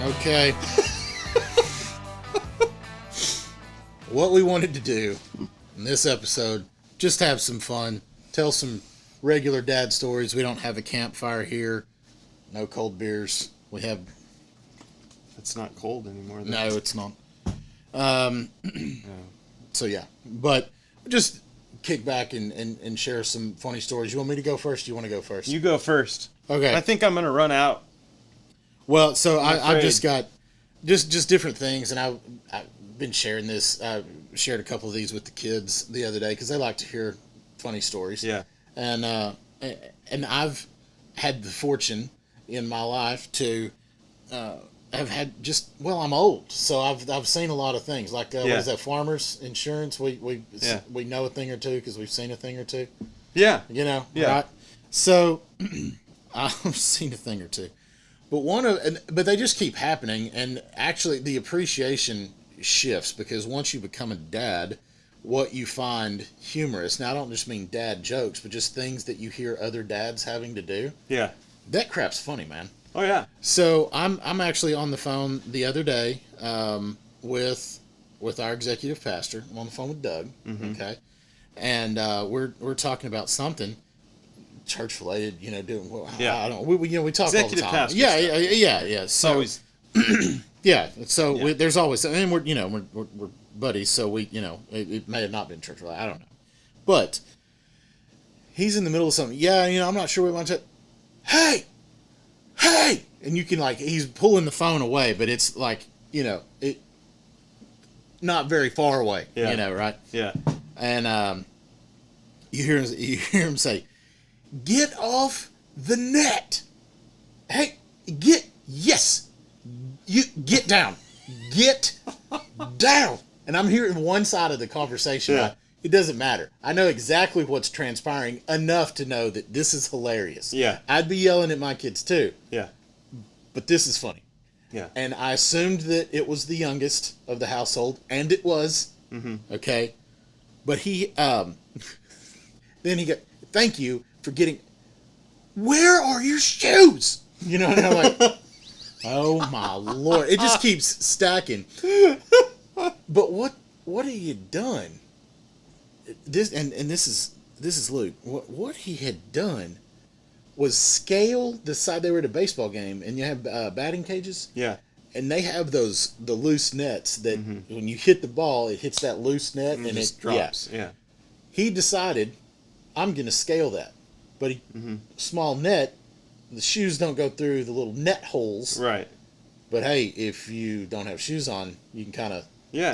Okay. What we wanted to do in this episode, just have some fun, tell some regular dad stories. We don't have a campfire here, no cold beers. We have... It's not cold anymore, though. No, it's not. So, yeah. But just kick back and share some funny stories. You want me to go first? Or you want to go first? You go first. Okay. I think I'm going to run out. Well, so I've just got just different things, and I've been sharing this. I shared a couple of these with the kids the other day because they like to hear funny stories. Yeah. And I've had the fortune in my life to have had I'm old, so I've seen a lot of things. Like what is that, farmers insurance? We know a thing or two because we've seen a thing or two. Yeah. You know. Yeah. Right? So I've seen a thing or two. But they just keep happening, and actually the appreciation shifts because once you become a dad, what you find humorous. Now I don't just mean dad jokes, but just things that you hear other dads having to do. Yeah. That crap's funny, man. Oh yeah. So I'm actually on the phone the other day with our executive pastor. I'm on the phone with Doug. Mm-hmm. Okay, and we're talking about something church related, doing well. Yeah, I don't. We talk executive all the time. pastor Yeah. So always. yeah. So there's always, and we're buddies. So it may have not been church related. I don't know, but he's in the middle of something. Yeah, I'm not sure we want to. Hey, and you can he's pulling the phone away, but it's it not very far away. Yeah. Right? Yeah. And you hear him say, "Get off the net. Hey, you get down. Get down." And I'm hearing one side of the conversation. Yeah. It doesn't matter. I know exactly what's transpiring enough to know that this is hilarious. Yeah. I'd be yelling at my kids too. Yeah. But this is funny. Yeah. And I assumed that it was the youngest of the household, and it was. Mm-hmm. Okay. But he, then he got, "Thank you for getting, where are your shoes?" And I'm like, oh my Lord. It just keeps stacking. But what have you done? This is Luke. What he had done was scale the side. They were at a baseball game, and you have batting cages. Yeah. And they have the loose nets that when you hit the ball, it hits that loose net and it drops. Yeah. He decided, I'm going to scale that, but small net, the shoes don't go through the little net holes. Right. But hey, if you don't have shoes on, you can kind of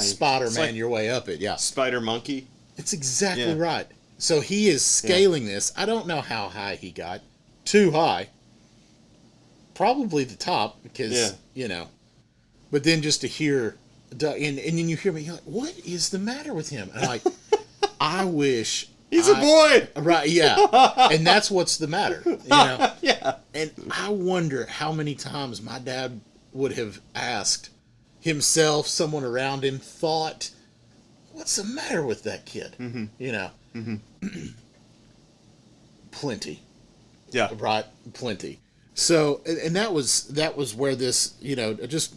Spider-Man your way up it. Yeah. Spider monkey. It's exactly right. So he is scaling this. I don't know how high he got. Too high. Probably the top because, But then just to hear, and then you hear me, you're like, what is the matter with him? And I'm like, I wish. He's a boy! Right, yeah. And that's what's the matter, Yeah. And I wonder how many times my dad would have asked himself, someone around him, thought, what's the matter with that kid? Mm-hmm. Plenty. Yeah. Right? Plenty. So, and that was where this, just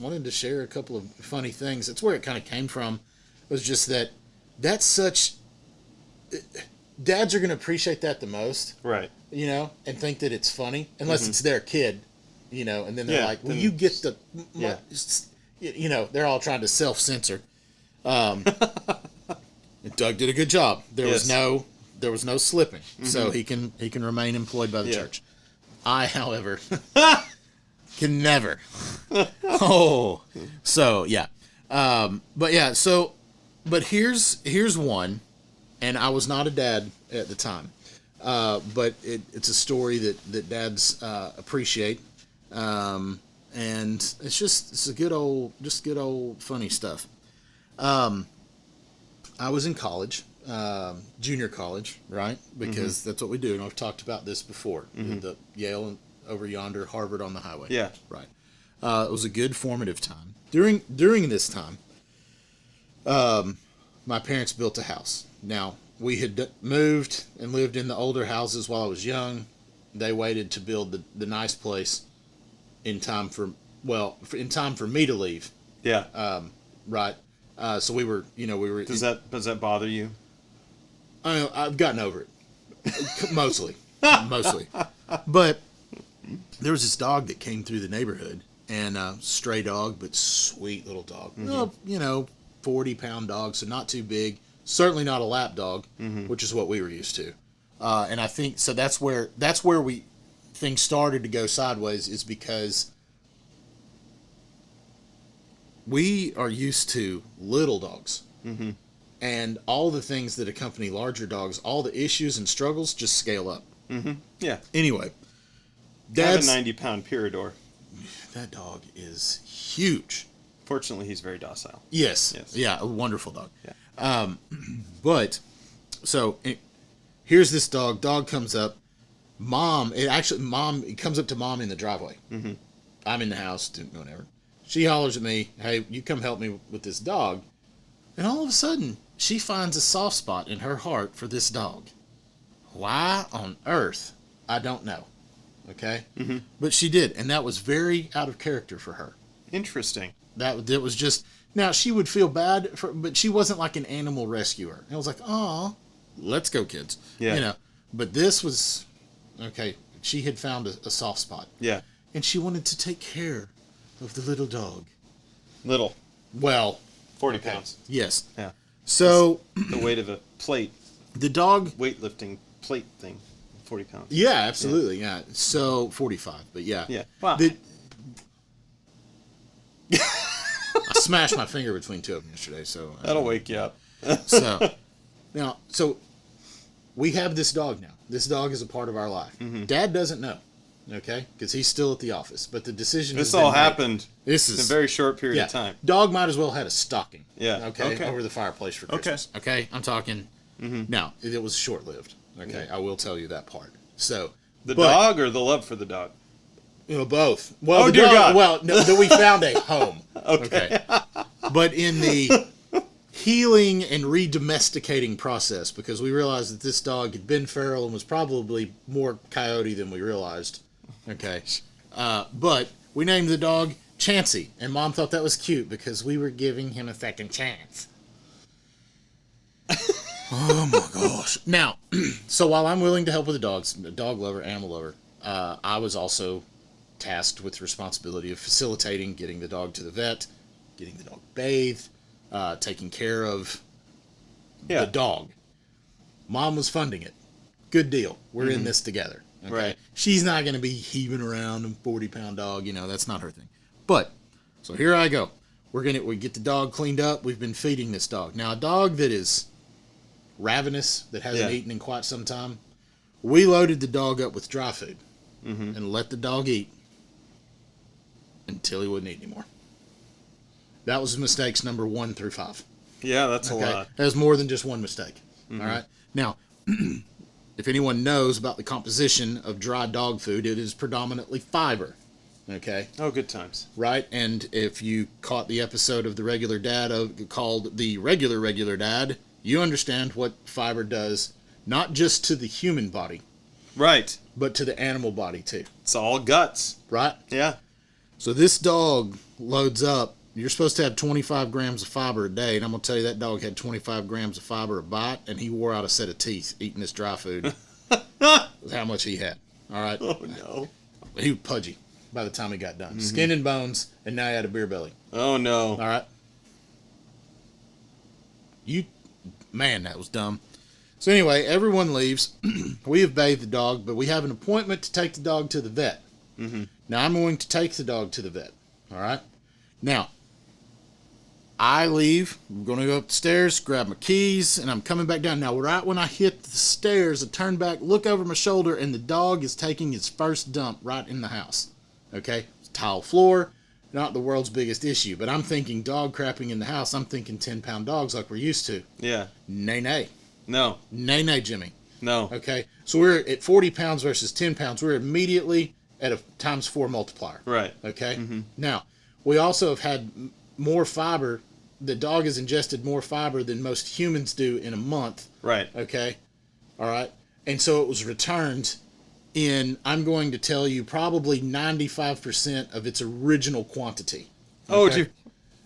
wanted to share a couple of funny things. That's where it kind of came from. It was just that's such, dads are going to appreciate that the most. Right. And think that it's funny, unless it's their kid, and then they're like, well, you get the, they're all trying to self-censor. And Doug did a good job. There was no slipping, so he can remain employed by the church. I, however, can never. Oh, so yeah, but here's one, and I was not a dad at the time, but it's a story that dads appreciate, and it's good old funny stuff. I was in college. Junior college, right? Because that's what we do, and I've talked about this before. The Yale over yonder, Harvard on the highway. Yeah, right. It was a good formative time. During this time, my parents built a house. Now we had moved and lived in the older houses while I was young. They waited to build the nice place in time for well, in time for me to leave. Yeah. Right. So we were. Does that bother you? I've gotten over it, mostly, mostly. But there was this dog that came through the neighborhood, and stray dog, but sweet little dog. 40-pound dog, so not too big. Certainly not a lap dog, which is what we were used to. And I think so. That's where things started to go sideways, is because we are used to little dogs. Mm-hmm. And all the things that accompany larger dogs, all the issues and struggles just scale up. Mm-hmm. Yeah. Anyway, I have a 90-pound Pyrador. That dog is huge. Fortunately, he's very docile. Yes. Yeah, a wonderful dog. Yeah. Here's this dog. Dog comes up. Mom comes up to Mom in the driveway. Mm-hmm. I'm in the house, doing whatever. She hollers at me, "Hey, you come help me with this dog." And all of a sudden, she finds a soft spot in her heart for this dog. Why on earth? I don't know. Okay? Mm-hmm. But she did, and that was very out of character for her. Interesting. That was just... Now, she would feel bad, but she wasn't like an animal rescuer. It was like, "Aw, let's go, kids." Yeah. But this was... Okay, she had found a soft spot. Yeah. And she wanted to take care of the little dog. Little. Well... 40 pounds. Yes. Yeah. So... The weight of a plate. The dog... Weightlifting plate thing. 40 pounds. Yeah, absolutely. Yeah. So 45, but yeah. Yeah. Wow. I smashed my finger between two of them yesterday, so That'll wake you up. So we have this dog now. This dog is a part of our life. Mm-hmm. Dad doesn't know, okay, because he's still at the office. But the decision. This all happened. This is in a very short period of time. Dog might as well had a stocking. Yeah. Okay. Over the fireplace for Christmas. Okay. I'm talking. Mm-hmm. Now it was short lived. Okay, I will tell you that part. So the dog or the love for the dog? Both. Well, dear God. Well, no, that we found a home. Okay. But in the healing and re-domesticating process, because we realized that this dog had been feral and was probably more coyote than we realized. Okay. But we named the dog Chansey, and Mom thought that was cute because we were giving him a second chance. Oh my gosh. Now, so while I'm willing to help with the dogs, a dog lover, animal lover, I was also tasked with the responsibility of facilitating getting the dog to the vet, getting the dog bathed, taking care of the dog. Mom was funding it. Good deal. We're in this together. Okay? Right. She's not going to be heaving around a 40-pound dog. That's not her thing. But, so here I go. We get the dog cleaned up. We've been feeding this dog. Now, a dog that is ravenous, that hasn't eaten in quite some time, we loaded the dog up with dry food and let the dog eat until he wouldn't eat anymore. That was mistakes number 1 through 5. Yeah, that's a lot. That was more than just one mistake. All right. Now, if anyone knows about the composition of dry dog food, it is predominantly fiber. Okay. Oh, good times. Right. And if you caught the episode of The Regular Dad called The Regular Dad, you understand what fiber does, not just to the human body. Right. But to the animal body too. It's all guts. Right. Yeah. So this dog loads up. You're supposed to have 25 grams of fiber a day, and I'm going to tell you that dog had 25 grams of fiber a bite, and he wore out a set of teeth eating this dry food. That's how much he had. All right? Oh, no. He was pudgy by the time he got done. Skin and bones, and now he had a beer belly. Oh, no. All right? Man, that was dumb. So anyway, everyone leaves. We have bathed the dog, but we have an appointment to take the dog to the vet. Mm-hmm. Now, I'm going to take the dog to the vet. All right? Now, I leave. I'm going to go up the stairs, grab my keys, and I'm coming back down. Now, right when I hit the stairs, I turn back, look over my shoulder, and the dog is taking his first dump right in the house. Okay? Tile floor, not the world's biggest issue, but I'm thinking dog crapping in the house. I'm thinking 10-pound dogs like we're used to. Yeah. Nay. No. Nay, Jimmy. No. Okay? So we're at 40 pounds versus 10 pounds. We're immediately at a times 4 multiplier. Right. Okay? Mm-hmm. Now, we also have had more fiber. The dog has ingested more fiber than most humans do in a month. Right. Okay? All right? And so it was returned in, I'm going to tell you, probably 95% of its original quantity. Oh, Okay? dear.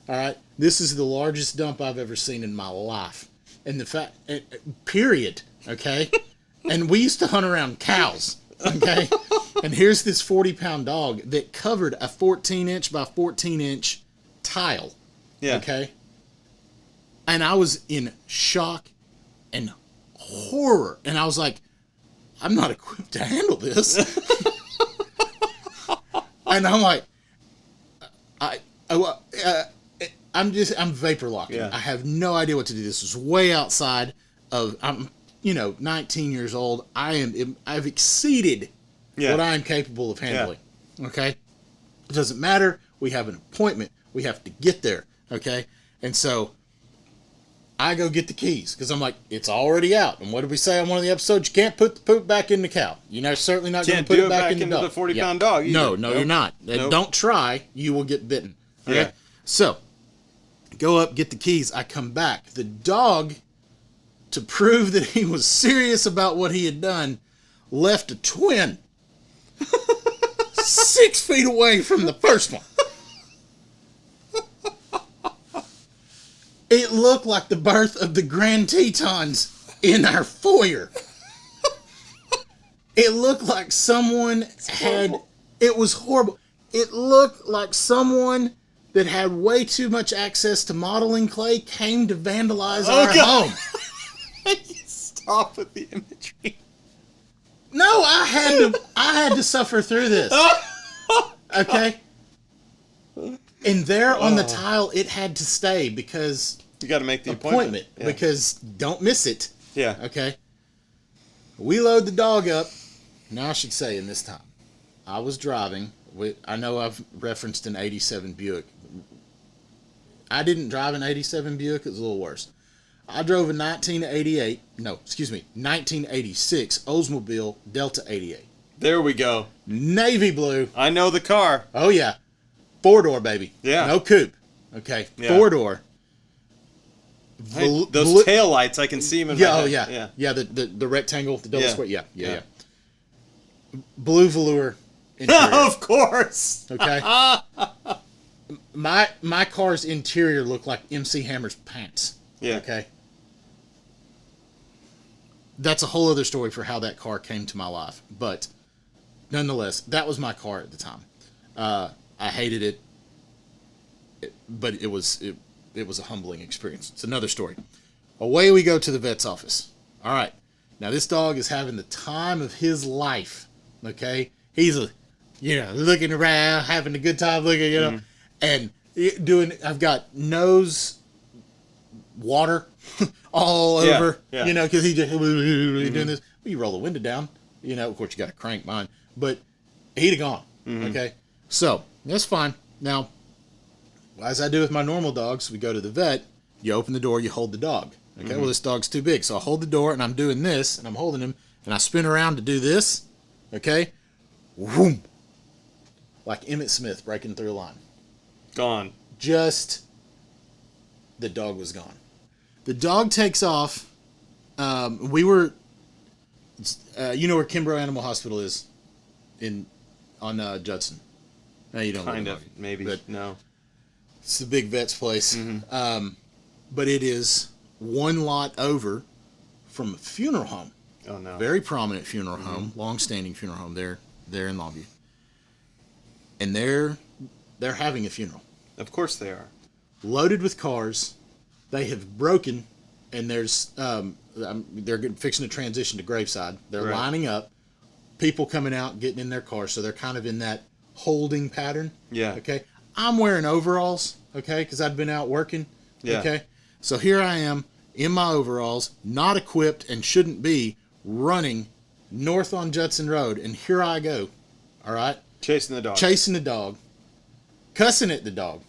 All right. This is the largest dump I've ever seen in my life. And the fact, period. Okay. And we used to hunt around cows. Okay. And here's this 40-pound dog that covered a 14-inch by 14-inch tile. Yeah. Okay. And I was in shock and horror. And I was like, I'm not equipped to handle this. And I'm like, I'm vapor locking. Yeah. I have no idea what to do. This is way outside of, I'm 19 years old. I've exceeded what I am capable of handling. Yeah. Okay. It doesn't matter. We have an appointment. We have to get there. Okay. And so I go get the keys because I'm like, it's already out. And what did we say on one of the episodes? You can't put the poop back in the cow. You're certainly not going to put it back in the dog. The 40-pound dog. Either. No, you're not. Nope. Don't try. You will get bitten. Okay? Yeah. So, go up, get the keys. I come back. The dog, to prove that he was serious about what he had done, left a twin 6 feet away from the first one. It looked like the birth of the Grand Tetons in our foyer. It looked like someone had... It was horrible. It looked like someone that had way too much access to modeling clay came to vandalize our home. Stop with the imagery. No, I had to suffer through this. Okay? And there on the tile, it had to stay because... You got to make the appointment. Yeah. Because don't miss it. Yeah. Okay? We load the dog up. Now I should say in this time. I was driving. I know I've referenced an 87 Buick. I didn't drive an 87 Buick. It was a little worse. I drove a 1986 Oldsmobile Delta 88. There we go. Navy blue. I know the car. Oh, yeah. 4-door, baby. Yeah. No coupe. Okay. Yeah. 4-door. Those tail lights, I can see them in my head. Yeah. Yeah, the rectangle, the double Yeah. square. Yeah. Blue velour interior. Of course. Okay. My car's interior looked like MC Hammer's pants. Yeah. Okay. That's a whole other story for how that car came to my life, but nonetheless, that was my car at the time. I hated it, but it was a humbling experience. It's another story. Away we go to the vet's office. All right. Now this dog is having the time of his life. Okay. He's looking around, having a good time looking, and I've got nose water all over, because he just doing this. Well, you roll the window down, of course you got to crank mine, but he'd have gone. Okay. So that's fine. Now, as I do with my normal dogs, we go to the vet, you open the door, you hold the dog. Okay, well, this dog's too big. So I hold the door, and I'm doing this, and I'm holding him, and I spin around to do this. Okay? Whoom. Like Emmett Smith breaking through a line. Gone. The dog was gone. The dog takes off. We were, you know where Kimbrough Animal Hospital is? On Judson. No, you don't. Kind of, maybe. But no. It's the big vet's place. But it is one lot over from a funeral home. Oh, no. Very prominent funeral home, long-standing funeral home there in Longview. And they're having a funeral. Of course they are. Loaded with cars. They have broken, and there's they're fixing to transition to graveside. They're lining up. People coming out, getting in their cars, so they're kind of in that holding pattern. Yeah. Okay. I'm wearing overalls, okay, because I'd been out working. Yeah. Okay. So here I am in my overalls, not equipped and shouldn't be, running north on Judson Road, and here I go. All right. Chasing the dog. Cussing at the dog.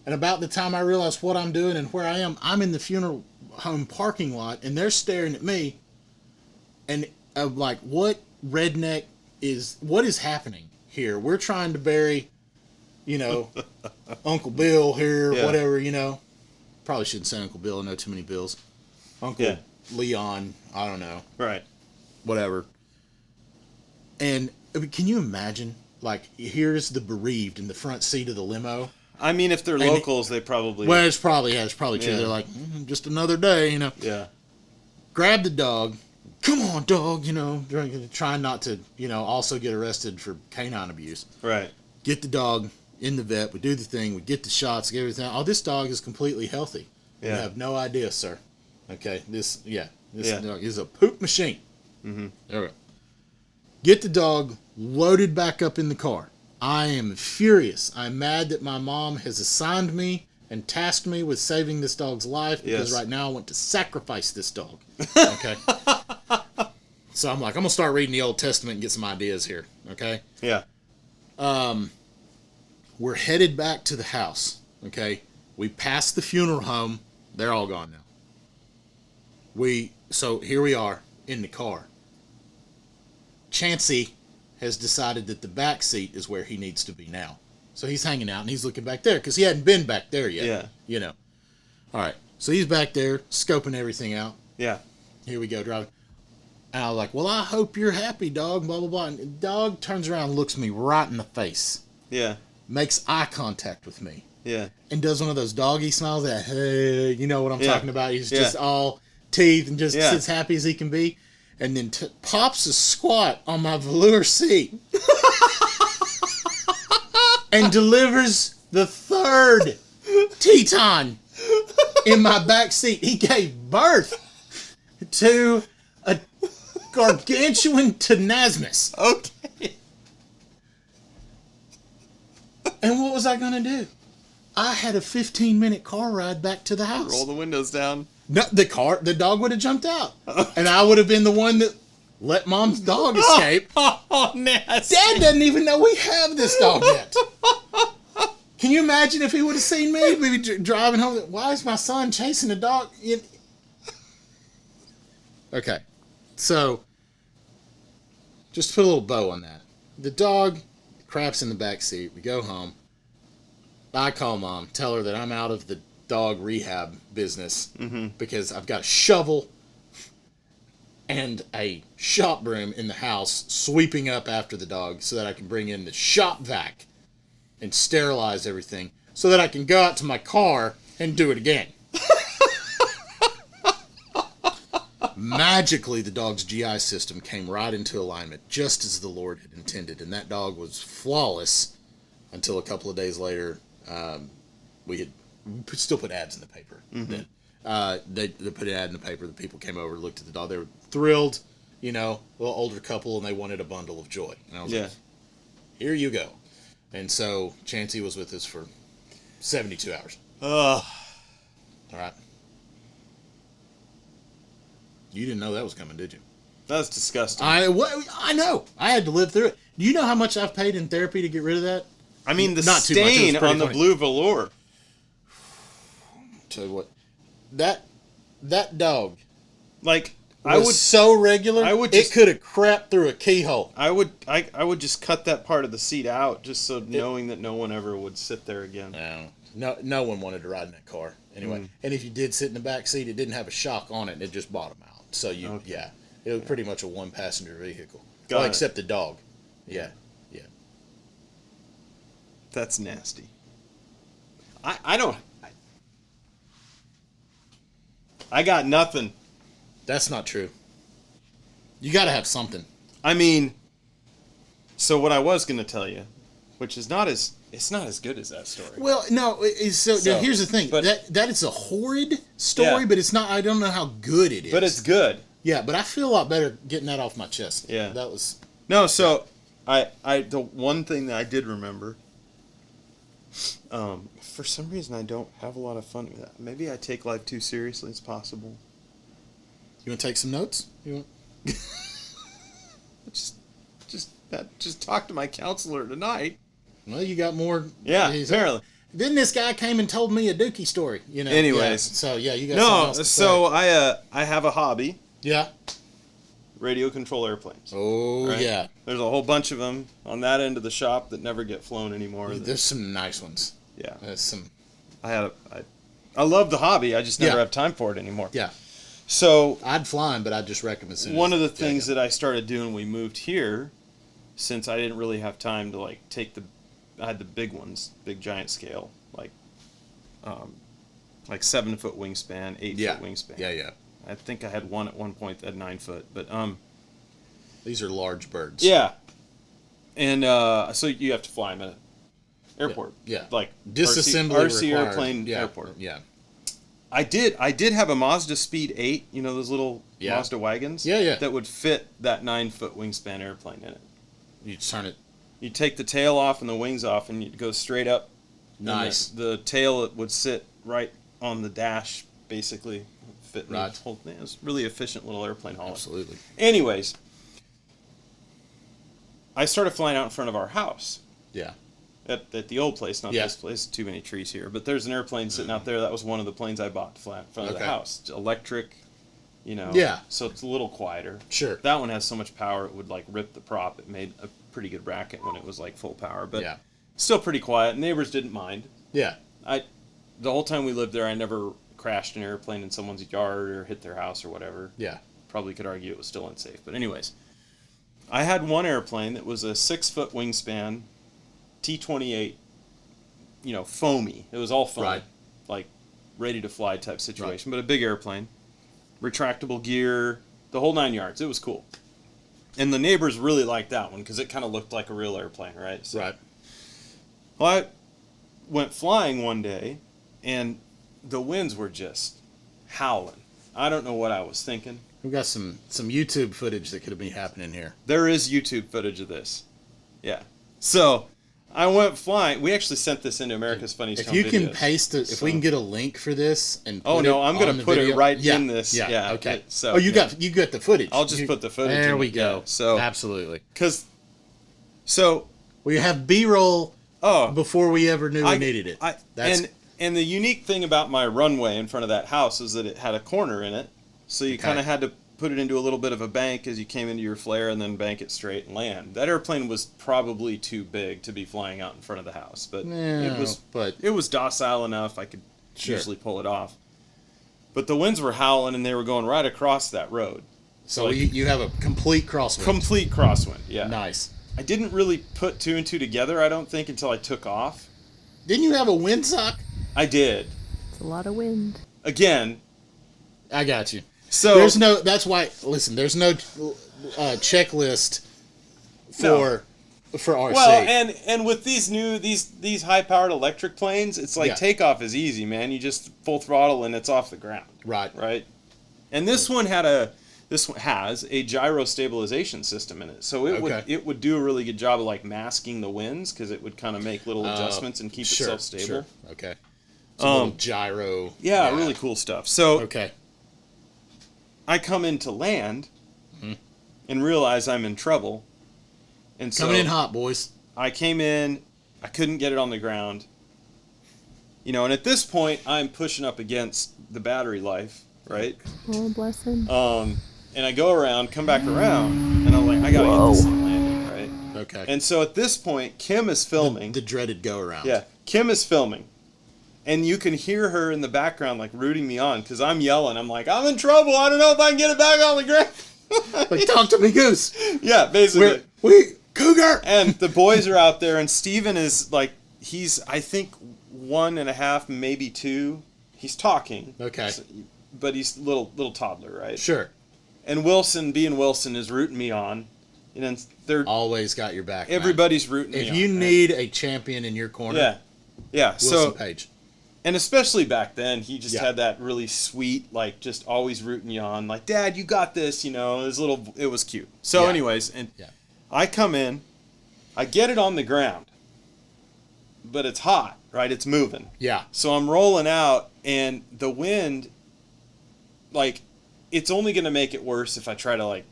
And about the time I realize what I'm doing and where I am, I'm in the funeral home parking lot, and they're staring at me, and I'm like, what is happening here? We're trying to bury, Uncle Bill here, whatever, Probably shouldn't say Uncle Bill. I know too many Bills. Uncle Leon, I don't know. Right. Whatever. And I mean, can you imagine? Like, here's the bereaved in the front seat of the limo. I mean, if they're locals, they probably... Well, it's probably true. Yeah. They're like, just another day, you know. Yeah. Grab the dog. Come on, dog, you know, trying not to, you know, also get arrested for canine abuse. Right. Get the dog in the vet. We do the thing. We get the shots, get everything. Oh, this dog is completely healthy. Yeah. You have no idea, sir. Okay, this Yeah. dog is a poop machine. Mm-hmm. There we go. Get the dog loaded back up in the car. I am furious. I'm mad that my mom has assigned me and tasked me with saving this dog's life because right now I want to sacrifice this dog. Okay? So I'm like, I'm going to start reading the Old Testament and get some ideas here. Okay? Yeah. We're headed back to the house. Okay? We passed the funeral home. They're all gone now. So here we are in the car. Chancey has decided that the back seat is where he needs to be now. So he's hanging out and he's looking back there because he hadn't been back there yet. Yeah. You know. All right. So he's back there scoping everything out. Yeah. Here we go, driving. And I was like, well, I hope you're happy, dog, blah, blah, blah. And the dog turns around and looks me right in the face. Yeah. Makes eye contact with me. Yeah. And does one of those doggy smiles that, hey, you know what I'm talking about. He's Yeah. just all teeth and just as happy as he can be. And then pops a squat on my velour seat. And delivers the third Teton in my back seat. He gave birth to a gargantuan tenasmus. Okay. And what was I going to do? I had a 15-minute car ride back to the house. Roll the windows down. No, the dog would have jumped out. And I would have been the one that let mom's dog escape. Oh, nasty. Dad doesn't even know we have this dog yet. Can you imagine if he would have seen me? We'd be driving home. Why is my son chasing a dog? Okay. So, just to put a little bow on that. The dog craps in the back seat. We go home. I call mom, tell her that I'm out of the dog rehab business because I've got a shovel and a shop broom in the house sweeping up after the dog so that I can bring in the shop vac and sterilize everything so that I can go out to my car and do it again. Magically, the dog's GI system came right into alignment just as the Lord had intended, and that dog was flawless until a couple of days later. We still put ads in the paper. Then they put an ad in the paper. The people came over, looked at the dog. They were thrilled, you know, a little older couple, and they wanted a bundle of joy. And I was like, here you go. And so Chancey was with us for 72 hours. All right. You didn't know that was coming, did you? That's disgusting. I know. I had to live through it. Do you know how much I've paid in therapy to get rid of that? I mean, the Not too much. It was stain pretty on the funny. blue velour. Tell you what, that dog, Like, was I would so regular. it could have crapped through a keyhole. I would just cut that part of the seat out just so knowing that no one ever would sit there again. No one wanted to ride in that car anyway. And if you did sit in the back seat, it didn't have a shock on it, and it just bottomed out. So it was pretty much a one-passenger vehicle. Got it. Except the dog. Yeah. That's nasty. I don't. I got nothing. That's not true. You got to have something. I mean, so what I was going to tell you, which is it's not as good as that story. Well, no. Now, here's the thing. But, that is a horrid story, but it's not. I don't know how good it is. But it's good. Yeah, but I feel a lot better getting that off my chest. Yeah. That was. No, so the one thing that I did remember. For some reason, I don't have a lot of fun with that. Maybe I take life too seriously as possible. You want to take some notes? You want? Just talk to my counselor tonight. Well, you got more. Yeah, apparently. Then this guy came and told me a Dookie story. You know. Anyways, yeah, so you got something else to so say. I have a hobby. Yeah. Radio control airplanes. Oh right? yeah. There's a whole bunch of them on that end of the shop that never get flown anymore. There's some nice ones. Yeah. There's some. I love the hobby. I just never have time for it anymore. Yeah. So I'd fly 'em, but I'd just wreck 'em as soon one as of the things that I started doing when we moved here since I didn't really have time to like I had the big ones, big giant scale, like 7-foot wingspan, 8-foot wingspan. Yeah. I think I had one at one point at 9 foot, but these are large birds. yeah, and so you have to fly them at an airport. Yeah. Like Disassembly RC required. airplane Yeah. airport. Yeah. I did have a Mazda Speed 8, you know those little Mazda wagons? Yeah. That would fit that 9-foot wingspan airplane in it. You turn it. You take the tail off and the wings off, and you go straight up. Nice. The tail would sit right on the dash, basically. Fit in Right. the whole thing. It was really efficient little airplane hauler. Absolutely. Anyways, I started flying out in front of our house. Yeah. At the old place, not this place. Too many trees here. But there's an airplane sitting out there. That was one of the planes I bought to fly in front of the house. It's electric, you know. Yeah. So it's a little quieter. Sure. That one has so much power it would like rip the prop. It made a pretty good racket when it was like full power. But still pretty quiet. Neighbors didn't mind. Yeah. The whole time we lived there, I never crashed an airplane in someone's yard or hit their house or whatever. Yeah. Probably could argue it was still unsafe. But anyways, I had one airplane that was a 6-foot wingspan, T-28, you know, foamy. It was all foamy. Right. Like ready to fly type situation, but a big airplane. Retractable gear, the whole 9 yards. It was cool. And the neighbors really liked that one because it kind of looked like a real airplane, right? So, Right. well, I went flying one day, and the winds were just howling. I don't know what I was thinking. We've got some YouTube footage that could have been happening here. There is YouTube footage of this. Yeah. So I went flying. We actually sent this into America's Funniest Home If you can Videos. paste it, if we can get a link for this and Oh put no, it I'm going on to the put video. it right Yeah. in this. Yeah. Okay. So you got the footage. I'll just put the footage. There in we it. go. Yeah, so absolutely. So we have B-roll oh before we ever knew we needed it. And the unique thing about my runway in front of that house is that it had a corner in it, so you kind of had to put it into a little bit of a bank as you came into your flare and then bank it straight and land. That airplane was probably too big to be flying out in front of the house, but it was docile enough I could usually pull it off. But the winds were howling and they were going right across that road. So you have a complete crosswind. Complete crosswind, yeah. Nice. I didn't really put two and two together, I don't think, until I took off. Didn't you have a windsock? I did. It's a lot of wind. Again. I got you. So there's no. That's why. Listen, there's no checklist for RC. Well, and with these high powered electric planes, it's like takeoff is easy, man. You just full throttle and it's off the ground. Right. And this one has a gyro stabilization system in it, so it would do a really good job of like masking the winds because it would kind of make little adjustments and keep itself stable. Sure. Okay. It's a little gyro. Yeah, really cool stuff. So I come into land and realize I'm in trouble. And so coming in hot, boys. I came in, I couldn't get it on the ground. You know, and at this point I'm pushing up against the battery life, right? Oh, bless him. And I go around, come back around, and I'm like, I gotta get this thing landing, right? Okay. And so at this point, Kim is filming. The dreaded go around. Yeah, Kim is filming. And you can hear her in the background, like, rooting me on, because I'm yelling. I'm like, I'm in trouble. I don't know if I can get it back on the ground. Like, talk to me, Goose. Yeah, basically. Cougar! And the boys are out there, and Steven is, like, he's, I think, 1.5, maybe 2. He's talking. Okay. But he's little toddler, right? Sure. And Wilson, being Wilson, is rooting me on. And then they're always got your back. Everybody's rooting me on. If you need a champion in your corner. Yeah. Wilson Page. And especially back then, he just had that really sweet, like, just always rooting you on. Like, Dad, you got this, you know. It was cute. So anyways, I come in. I get it on the ground. But it's hot, right? It's moving. Yeah. So I'm rolling out, and the wind, like, it's only going to make it worse if I try to, like,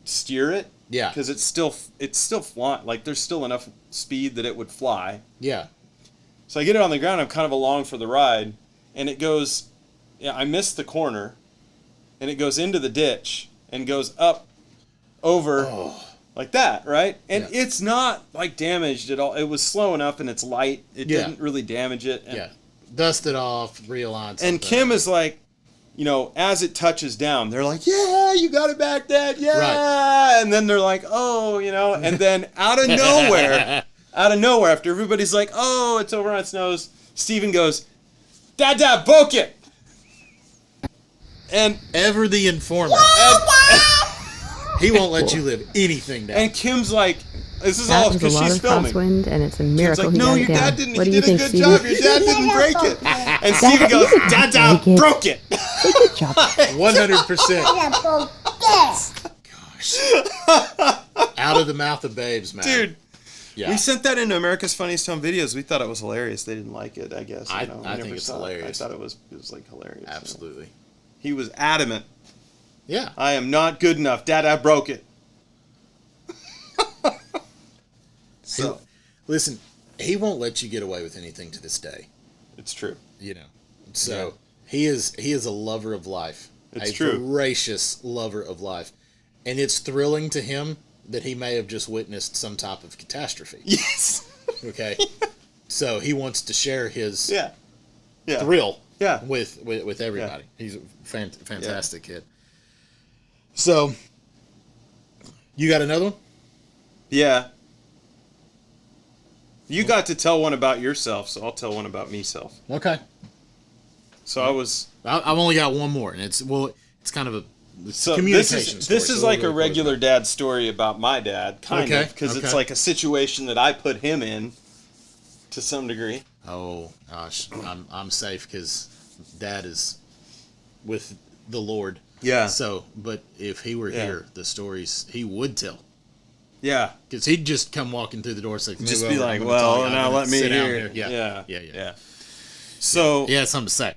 steer it. Yeah. Because it's still flying. Like, there's still enough speed that it would fly. Yeah. So I get it on the ground, I'm kind of along for the ride, and it goes, I missed the corner, and it goes into the ditch, and goes up, over, like that, right? And it's not, like, damaged at all. It was slow enough, and it's light. It didn't really damage it. And, Dust it off, realign something. And Kim is like, you know, as it touches down, they're like, yeah, you got it back, Dad, yeah. Right. And then they're like, oh, you know, and then out of nowhere, after everybody's like, oh, it's over on its nose, Steven goes, Dad, broke it. And Ever the informer. He won't let you live anything down. And Kim's like, this is That all is a because lot she's of filming. crosswind, and it's a Kim's miracle like, he no, got your it down. dad didn't. What do He you did a think, good Steven? job. Your dad didn't break it. And Steven goes, you didn't Dad, break it. broke it. Good job. 100%. Gosh. Out of the mouth of babes, man. Dude. Yeah. We sent that into America's Funniest Home Videos. We thought it was hilarious. They didn't like it, I guess. I You know, we think never it's saw it. hilarious. I thought it was like hilarious. Absolutely. He was adamant. Yeah. I am not good enough. Dad, I broke it. So, Listen, he won't let you get away with anything to this day. it's true. You know. So he is a lover of life. It's a true. voracious lover of life. And it's thrilling to him that he may have just witnessed some type of catastrophe. Yes. Okay. So he wants to share his Yeah. thrill Yeah. with everybody. He's a fantastic kid. So you got another one? Yeah. You got to tell one about yourself, so I'll tell one about myself. Okay. So I've only got one more, and it's kind of a communication story. This is so like we'll a go close regular that. dad story about my dad, kind of, because it's like a situation that I put him in to some degree. Oh gosh, I'm safe because Dad is with the Lord. Yeah. So, but if he were here, the stories he would tell. Yeah. Because he'd just come walking through the door, say, Just "Move be over, like, I'm gonna tell well, you, now I'm gonna let me sit down hear. here." Yeah. Yeah. So Yeah, something to say.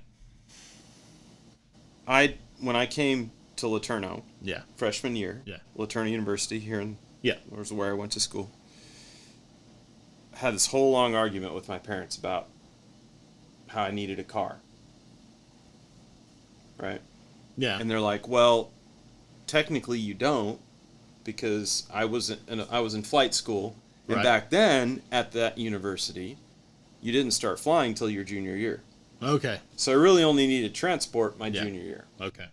when I came to Laterno, Yeah. freshman year, Yeah. Laterno University here in Yeah. was where I went to school. I had this whole long argument with my parents about how I needed a car. Right? Yeah. And they're like, "Well, technically you don't, because I was in flight school, and Right. back then at that university, you didn't start flying till your junior year. Okay. So I really only needed transport my Yeah. junior year." Okay.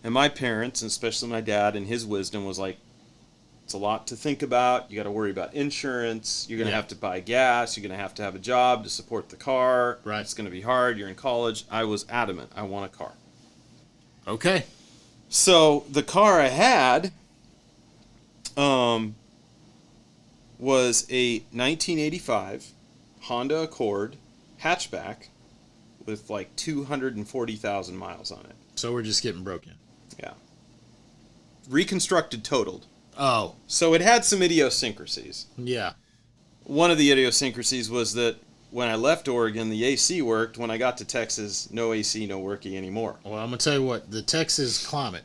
And my parents, and especially my dad, and his wisdom was like, it's a lot to think about. You got to worry about insurance. You're going to have to buy gas. You're going to have a job to support the car. Right. It's going to be hard. You're in college. I was adamant. I want a car. Okay. So the car I had was a 1985 Honda Accord hatchback with like 240,000 miles on it. So we're just getting broken. Yeah. Reconstructed, totaled. Oh. So it had some idiosyncrasies. Yeah. One of the idiosyncrasies was that when I left Oregon, the AC worked. When I got to Texas, no AC, no working anymore. Well, I'm gonna tell you what. The Texas climate.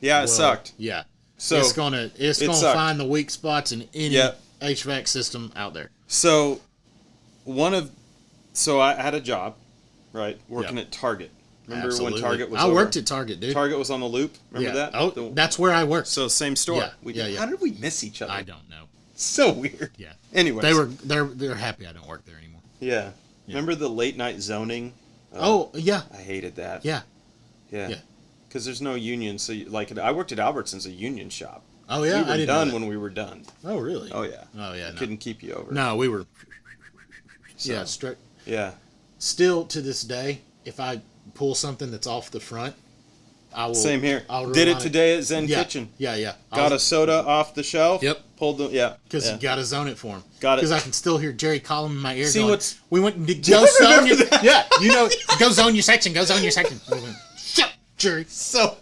Yeah, it sucked. Yeah. So it's gonna sucked. find the weak spots in any HVAC system out there. So I had a job, right, working at Target. Remember Absolutely. when Target was I over? worked at Target, dude. Target was on the Loop. Remember that? Oh, that's where I worked. So same store. Yeah. How did we miss each other? I don't know. So weird. Yeah. Anyways. They're happy I don't work there anymore. Yeah. Remember the late night zoning? Yeah. I hated that. Yeah. Yeah. Because there's no union, so I worked at Albertsons, a union shop. Oh yeah. We were I didn't done know that. when we were done. Oh really? Oh yeah. Oh yeah. No. Couldn't keep you over. No, we were. So, Yeah. Straight. Yeah. Still to this day, if I pull something that's off the front, I will. Same here. I'll Did run it today at Zen Yeah. Kitchen. Yeah. Got a soda off the shelf. Yep. Pulled the Because you got to zone it for him. Got it. Because I can still hear Jerry calling in my ear. See going, what's- we went and I go zone remember your. that. Yeah, you know, go zone your section. Go zone your section. Shut up, Jerry. So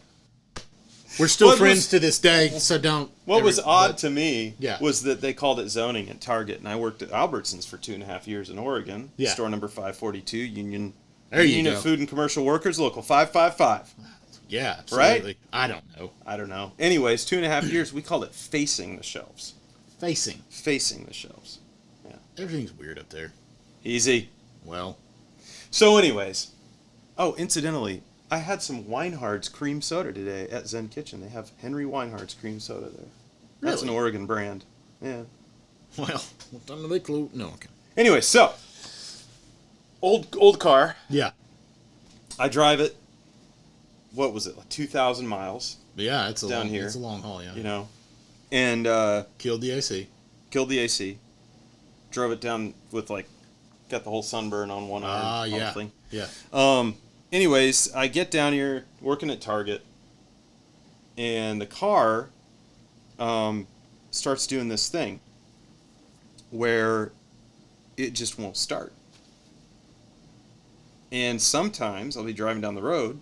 We're still What friends was- to this day, so don't. what was odd to me Yeah. was that they called it zoning at Target, and I worked at Albertsons for 2.5 years in Oregon. Yeah. Store number 542, Union. There you Union go. of Food and Commercial Workers, local 555. Yeah, absolutely. Right? I don't know. I don't know. Anyways, 2.5 years, we called it facing the shelves. Facing. Facing the shelves. Everything's weird up there. Easy. Well, So anyways, incidentally, I had some Weinhard's cream soda today at Zen Kitchen. They have Henry Weinhard's cream soda there. That's an Really? Oregon brand. Yeah. what time do they close? No, okay. Anyway, so old car. Yeah. I drive it. what was it, like 2,000 miles, Yeah, it's a down long, here. It's a long haul, yeah. you know, and Killed the AC. killed the AC, drove it down with like, got the whole sunburn on one arm. Ah, yeah. whole thing. Yeah. Anyways, I get down here working at Target, and the car starts doing this thing where it just won't start. And sometimes I'll be driving down the road,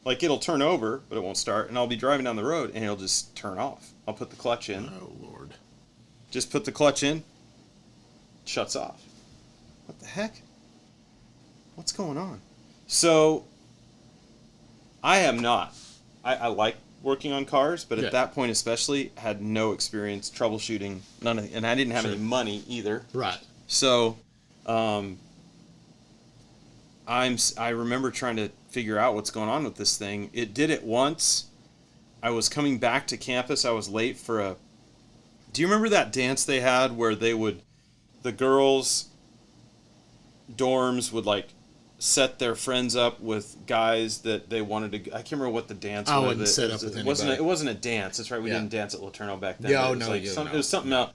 like it'll turn over, but it won't start, and I'll be driving down the road and it'll just turn off. I'll put the clutch in. Oh, Lord. Just put the clutch in, shuts off. What the heck? What's going on? So, I am not. I like working on cars, but Yeah. at that point especially, had no experience troubleshooting, none of, and I didn't have Sure. any money either. Right. So, I remember trying to figure out what's going on with this thing. It did it once. I was coming back to campus. I was late for a... Do you remember that dance they had where they would... The girls' dorms would, like, set their friends up with guys that they wanted to... I can't remember what the dance was. I wouldn't set up with anybody. It wasn't a dance. That's right. We Yeah. didn't dance at Laterno back then. Yeah, It was no, like you some, know. It was something else.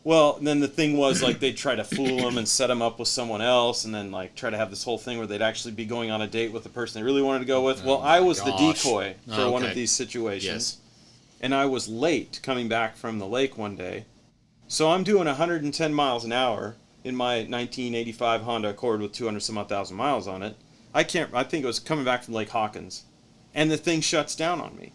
Well, then the thing was, like, they'd try to fool them and set them up with someone else, and then, like, try to have this whole thing where they'd actually be going on a date with the person they really wanted to go with. Well, I was the gosh. decoy for Oh, one of okay. these situations. Yes. And I was late coming back from the lake one day. So I'm doing 110 miles an hour in my 1985 Honda Accord with 200 some odd thousand miles on it. I think it was coming back from Lake Hawkins. And the thing shuts down on me.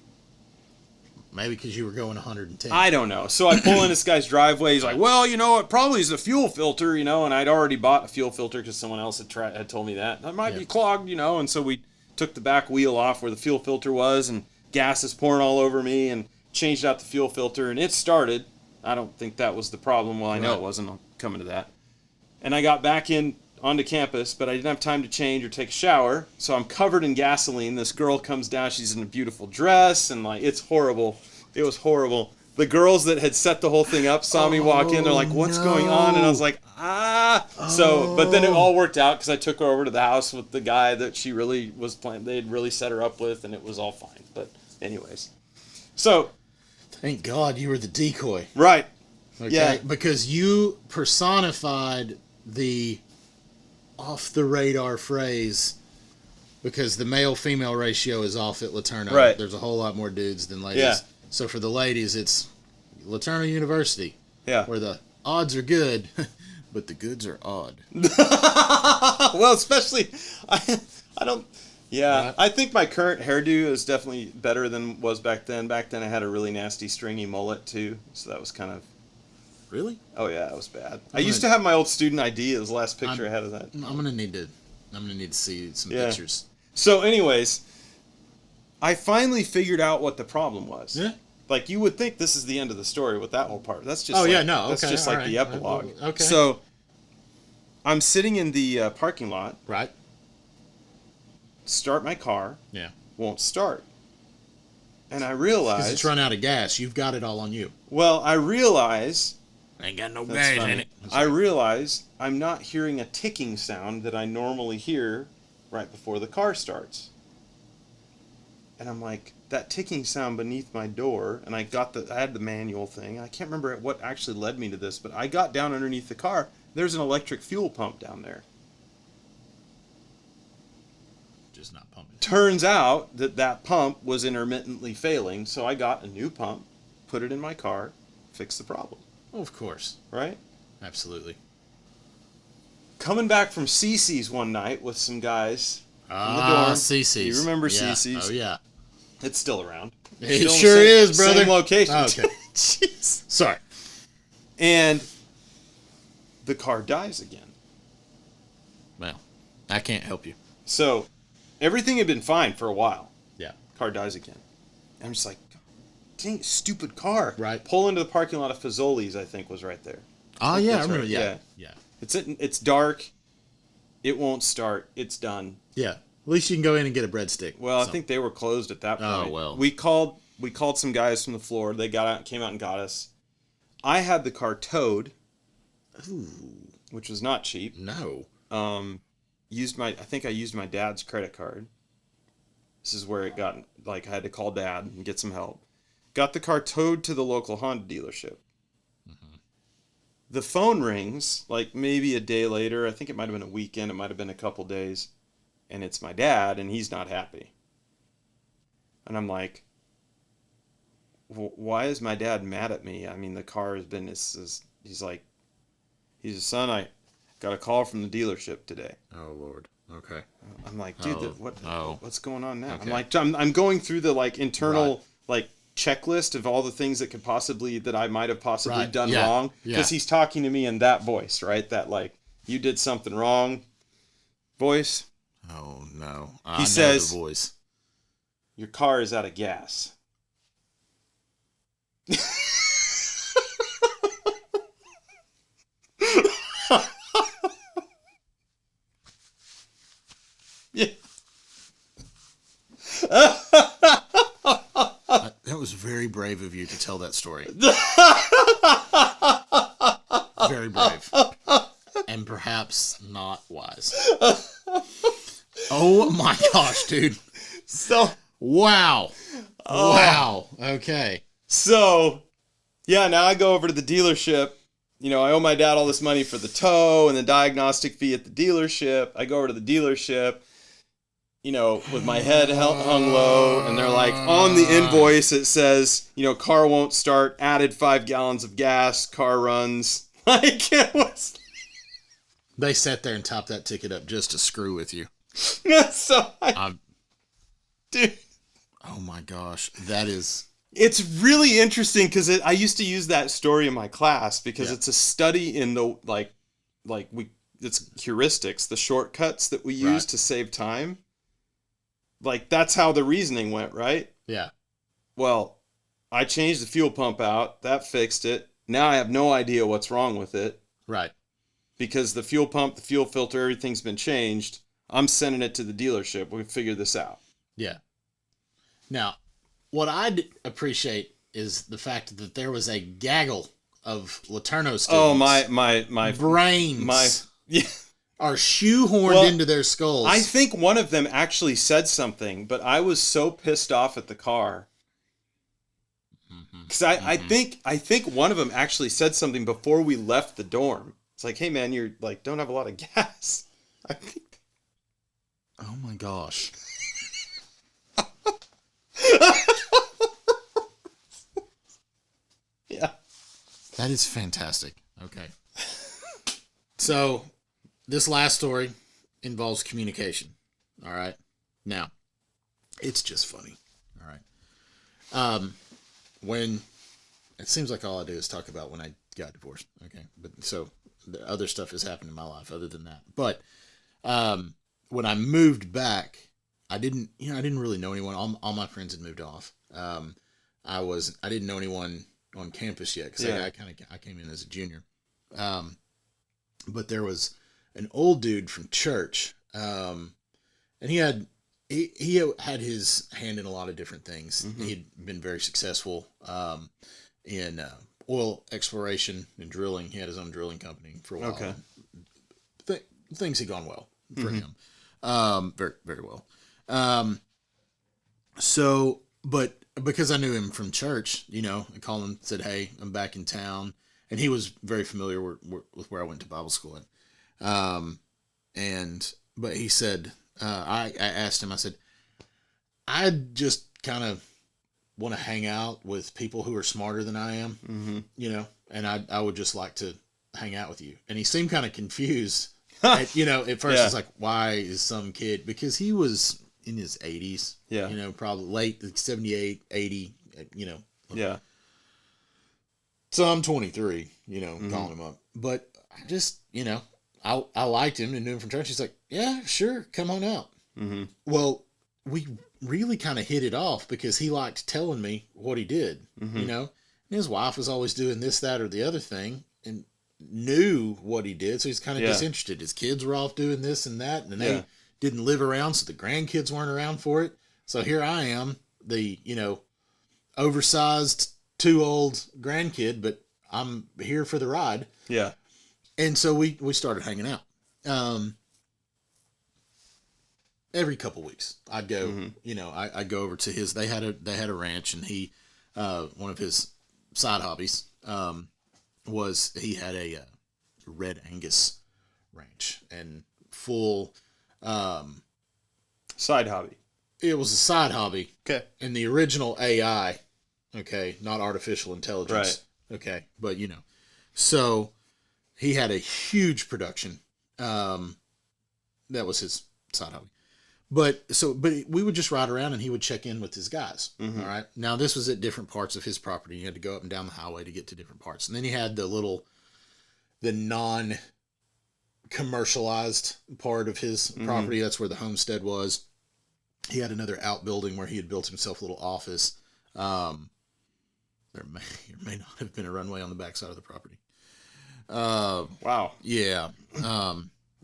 Maybe because you were going 110. I don't know. So I pull in this guy's driveway. He's like, well, you know, it probably is the fuel filter, you know, and I'd already bought a fuel filter because someone else had told me that. That might be clogged, you know, and so we took the back wheel off where the fuel filter was, and gas is pouring all over me, and changed out the fuel filter, and it started. I don't think that was the problem. Well, I know it wasn't. I'm coming to that. And I got back in onto campus, but I didn't have time to change or take a shower, so I'm covered in gasoline. This girl comes down. She's in a beautiful dress, and like it's horrible. It was horrible. The girls that had set the whole thing up saw me walk in. They're like, "What's going on?" And I was like, "Ah." So, but then it all worked out because I took her over to the house with the guy that she really was playing. They had really set her up with, and it was all fine. But anyways, so Thank God you were the decoy. right, Okay? Yeah. Because you personified the off-the-radar phrase, because the male-female ratio is off at Laterno. Right. There's a whole lot more dudes than ladies. Yeah. So for the ladies, it's Laterno University, yeah. where the odds are good, but the goods are odd. Well, especially I don't. Yeah, Right. I think my current hairdo is definitely better than was back then. Back then, I had a really nasty stringy mullet too, so that was kind of. Really? Oh yeah, it was bad. I used to have my old student ID. It was the last picture I had of that. I'm gonna need to see some Yeah. pictures. So, anyways, I finally figured out what the problem was. Yeah. Like you would think this is the end of the story with that whole part. That's just. Oh, like, yeah, no, That's okay, just all like the right. epilogue. Okay. So, I'm sitting in the parking lot. Right. Start my car. Yeah. Won't start. And I Because realize. it's run out of gas. You've got it all on you. Well, I realize. Ain't got no That's funny. I realize I'm not hearing a ticking sound that I normally hear right before the car starts. And I'm like, that ticking sound beneath my door, and I had the manual thing. I can't remember what actually led me to this, but I got down underneath the car. There's an electric fuel pump down there. Just not pumping. Turns out that pump was intermittently failing, so I got a new pump, put it in my car, fixed the problem. Oh, of course. Right? Absolutely. Coming back from CC's one night with some guys from the Ah, dorm. CC's. You remember Yeah. CC's? Oh, yeah. It's still around. It Still in the sure same- is, brother. Same location. Oh, okay. Jeez. Sorry. And the car dies again. Well, I can't help you. So everything had been fine for a while. Yeah. Car dies again. And I'm just like, dang, stupid car. Right. Pull into the parking lot of Fazoli's, I think, was right there. Oh, yeah. I That's remember. right, Yeah. yeah. Yeah. It's dark. It won't start. It's done. Yeah. At least you can go in and get a breadstick. Well, So- I think they were closed at that point. Oh, well. We called some guys from the floor. They came out and got us. I had the car towed, which was not cheap. No. I think I used my dad's credit card. This is where it got, like, I had to call Dad and get some help. Got the car towed to the local Honda dealership. The phone rings, like, maybe a day later. I think it might have been a weekend. It might have been a couple days. And it's my dad, and he's not happy. And I'm like, why is my dad mad at me? I mean, the car has been, he's like, he says, son, I got a call from the dealership today. Oh, Lord. Okay. I'm like, dude, what's going on now? Okay. I'm like, I'm going through the, like, internal, like, checklist of all the things that could possibly, that I might have possibly done wrong. Because he's talking to me in that voice, right? That, like, you did something wrong voice. Oh, no. He says, the voice. Your car is out of gas. Yeah. That was very brave of you to tell that story. Very brave. And perhaps not wise. Oh my gosh, dude. So, wow. Wow. Okay. So, yeah, now I go over to the dealership. You know, I owe my dad all this money for the tow and the diagnostic fee at the dealership. I go over to the dealership, you know, with my head hung low, and they're like, on the invoice it says, you know, car won't start, added 5 gallons of gas, car runs. Like, it was... They sat there and topped that ticket up just to screw with you. So, dude. Oh my gosh. That is... It's really interesting because I used to use that story in my class because it's a study in the, it's heuristics, the shortcuts that we use to save time. Like, that's how the reasoning went, right? Yeah. Well, I changed the fuel pump out. That fixed it. Now I have no idea what's wrong with it. Right. Because the fuel pump, the fuel filter, everything's been changed. I'm sending it to the dealership. We can figure this out. Yeah. Now, what I appreciate is the fact that there was a gaggle of Laterno students. Oh, my brains yeah. are shoehorned into their skulls. I think one of them actually said something, but I was so pissed off at the car. Because I think one of them actually said something before we left the dorm. It's like, hey man, you're like, don't have a lot of gas. I think. Oh my gosh. Yeah. That is fantastic. Okay. So, this last story involves communication. All right. Now, it's just funny. All right. When it seems like all I do is talk about when I got divorced. Okay. But so the other stuff has happened in my life other than that. But when I moved back, I didn't really know anyone. All my friends had moved off. I didn't know anyone on campus yet because I came in as a junior. But there was an old dude from church, and he had his hand in a lot of different things. Mm-hmm. He'd been very successful in oil exploration and drilling. He had his own drilling company for a while. Okay. Things had gone well for him. Very, very well. So, but because I knew him from church, I called him, said, hey, I'm back in town. And he was very familiar with where I went to Bible school at. But he said, I asked him, I said, I just kind of want to hang out with people who are smarter than I am, and I would just like to hang out with you. And he seemed kind of confused. At first it's like, why is some kid, because he was in his 80s, probably late 78, 80, Yeah. So I'm 23, calling him up, but I just, I liked him and knew him from church. He's like, yeah, sure. Come on out. Mm-hmm. Well, we really kind of hit it off because he liked telling me what he did, and his wife was always doing this, that, or the other thing and knew what he did. So he's kind of disinterested. His kids were off doing this and that, and they didn't live around. So the grandkids weren't around for it. So here I am, the, oversized, too old grandkid, but I'm here for the ride. Yeah. And so we started hanging out. every couple weeks I'd go, I'd go over to his, they had a ranch, and he, one of his side hobbies, was he had a Red Angus ranch, and full, Side hobby. it was a side hobby. Okay. And the original AI, okay, not artificial intelligence. Right. Okay. But so he had a huge production. That was his side hobby. But we would just ride around, and he would check in with his guys. Mm-hmm. All right. Now this was at different parts of his property. You had to go up and down the highway to get to different parts. And then he had the non-commercialized part of his property. Mm-hmm. That's where the homestead was. He had another outbuilding where he had built himself a little office. There may not have been a runway on the backside of the property. Wow. Yeah.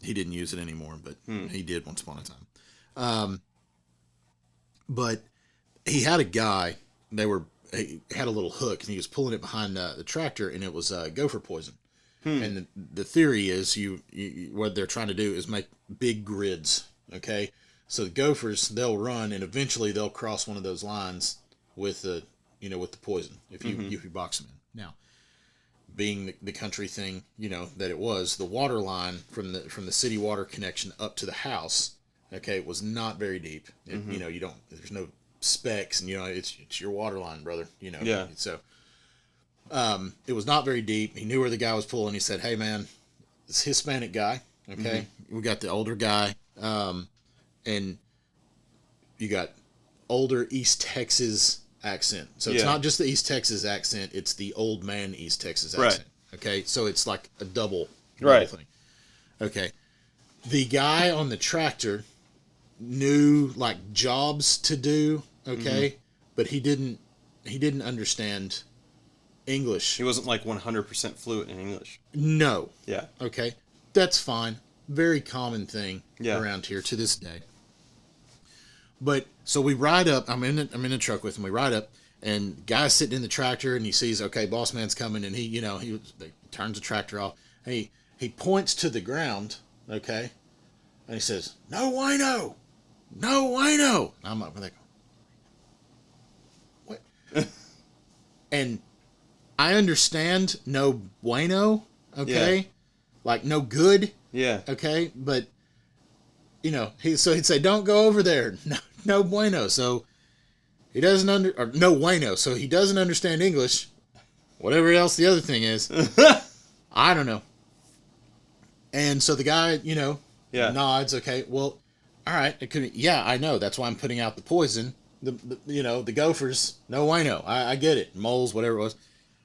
He didn't use it anymore, but he did once upon a time. But he had a guy, he had a little hook, and he was pulling it behind the tractor, and it was gopher poison. And the theory is what they're trying to do is make big grids. Okay. So the gophers, they'll run, and eventually they'll cross one of those lines with the poison if you box them in. Now, being the country thing, that it was, the water line from the city water connection up to the house, okay, was not very deep. There's no specks, and it's your water line, brother. Yeah. So, it was not very deep. He knew where the guy was pulling. He said, "Hey, man, this Hispanic guy. Okay, we got the older guy, and you got older East Texas accent. So it's not just the East Texas accent; it's the old man East Texas accent. Right. Okay, so it's like a double thing. Okay, the guy on the tractor knew like jobs to do. Okay, but he didn't understand English. He wasn't like 100% fluent in English. No. Yeah. Okay, that's fine. Very common thing around here to this day. But so we ride up. I'm in the truck with him. We ride up, and guy's sitting in the tractor, and he sees, okay, boss man's coming, and he turns the tractor off. He points to the ground, okay, and he says, "No wino, no wino." And I'm like, what? And I understand no bueno, okay, like no good, okay, but. He'd say, "Don't go over there." No bueno. So he doesn't no bueno. So he doesn't understand English. Whatever else the other thing is, I don't know. And so the guy, nods. Okay, well, all right. It could. Yeah, I know. That's why I'm putting out the poison. The gophers. No bueno. I get it. Moles, whatever it was.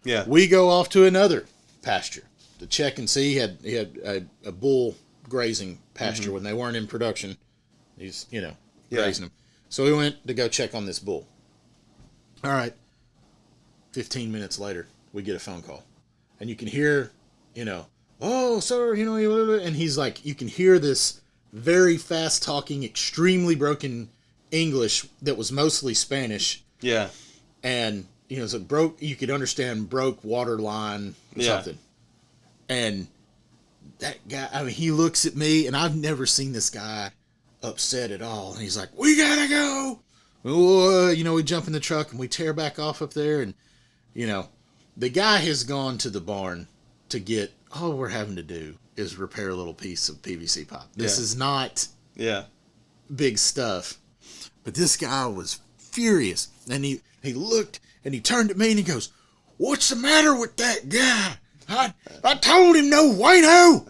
Yeah. We go off to another pasture to check and see. He had a bull grazing pasture when they weren't in production. He's grazing them. So we went to go check on this bull. All right. 15 minutes later, we get a phone call, and you can hear, "Oh, sir, and he's like, you can hear this very fast talking, extremely broken English that was mostly Spanish. Yeah. And so you could understand broke water line or something. And that guy, I mean, he looks at me, and I've never seen this guy upset at all. And he's like, "We gotta go." We jump in the truck, and we tear back off up there. And, the guy has gone to the barn to get, all we're having to do is repair a little piece of PVC pipe. This is not big stuff. But this guy was furious. And he looked, and he turned at me, and he goes, "What's the matter with that guy? I told him no bueno."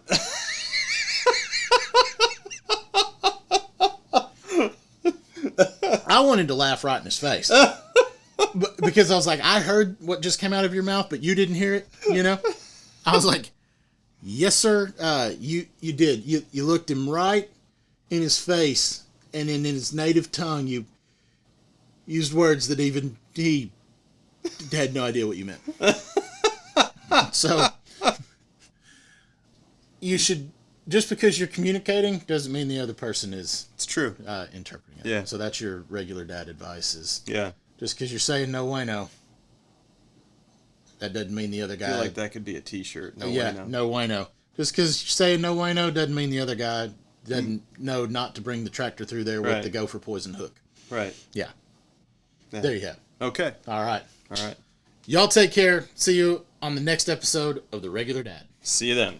I wanted to laugh right in his face. Because I was like, I heard what just came out of your mouth, but you didn't hear it, I was like, "Yes, sir, you did. You looked him right in his face, and in his native tongue, you used words that even he had no idea what you meant." So, you should, just because you're communicating doesn't mean the other person is. It's true. Interpreting it. Yeah. So that's your regular dad advice is. Yeah. Just because you're saying no bueno, that doesn't mean the other guy. I feel like that could be a T-shirt. No bueno. No bueno. Just because you're saying no bueno doesn't mean the other guy doesn't know not to bring the tractor through there with Right. the gopher poison hook. Right. Yeah. Yeah. There you have it. Okay. All right. All right. Y'all take care. See you on the next episode of The Regular Dad. See you then.